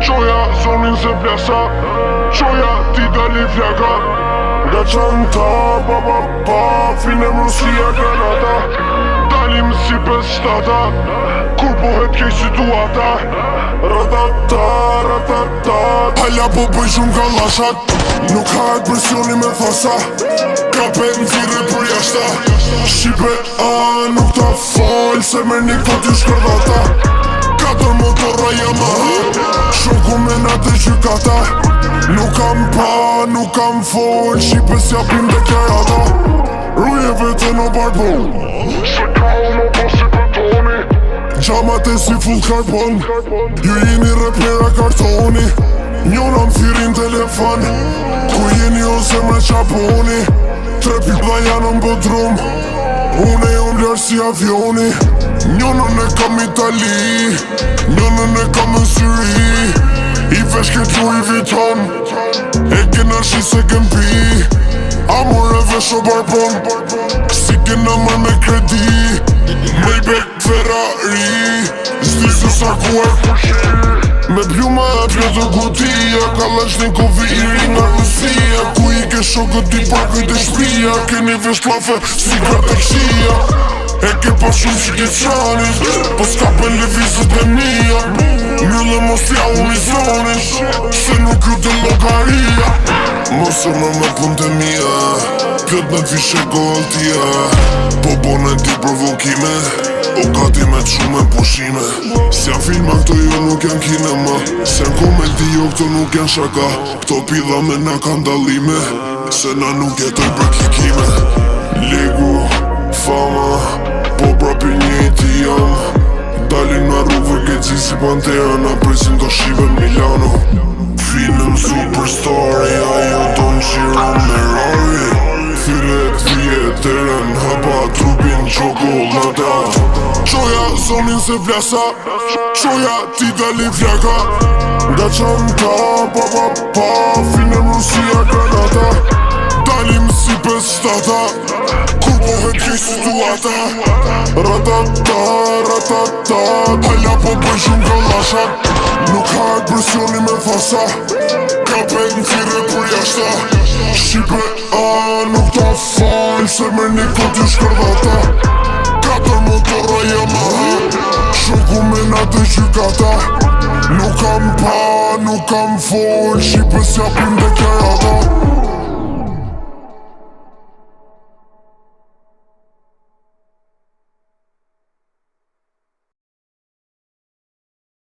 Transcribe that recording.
Qoja zonin se plasa, qoja ti dali flaka. Nga qanta, finem Rusia, Kanada. Dalim si 5-7, kur pohet kej situata. Ratata, hala po bëj shumë kallashat. Nuk hajt presjoni me thasa, kapet në thire për jashta. Shqipe nuk ta fol, se me një këti shkërdata. 4 motorra Yamaha, shoku me natë gjykata. Nuk kam fol, Shqipe s'japim deklarata. Ruje vete në barbon, se ka uno po si betoni. Gjamat e si full karbon, ju jeni repera kartoni. Njona më thirin telefon, ku jeni ose me qaponi. 3 pikla janë në bëdrum, une jom ljarë si avioni. Njonën e kam Itali, njonën e kam në Syri. I vesh ke Louis Vuitton, e kena shi se kem pi. Amor e vesh o barbon, si kena mër me kredi. Maybach Ferrari, zdi se sa ku e fushi. Me pjuma e pjotë kutia, kalashnin kovi i ri nga Rusia. Ku i ke shokët i parkujt e shpia, keni vesh klafe si gata kshia. E ke pa shumë që ke qanis, po s'kapen levizet e mija. Mjëlle mos t'ja unizonis, se nuk ju të logaria. Mos e më pun të mija, pjot me t'vishe golltia. Po bone ti provokime, o gati me t'shume pushime. S'ja filma këto jo nuk janë kinema, se n'komedi jo këto nuk janë shaka. Këto pidha me na kanë dalime, se na nuk jetoj për klikime. Ligu, fama, po prapi njëti jam. Dalin nga rrugë geci si Pantera, na presin të shive Milano. Film superstar, ajo ton qiro me Rari. Thyret vjetërën, hapa trupin qokolata. Qoja zonin se plasa, qoja ti dali flaka. Nga qanta, finem Rusia, Kanada. Dalim si 5-7, kur pohet kej situata. Ratata, hala po bëj shumë kallashat. Nuk hajt presjoni me thasa, kapet në thire për jashta. Shqipe nuk ta fal, se me një këti shkërdata. 4 motorra Yamaha, shoku me natë gjykata. Nuk kam fol, Shqipe s'japim deklarata.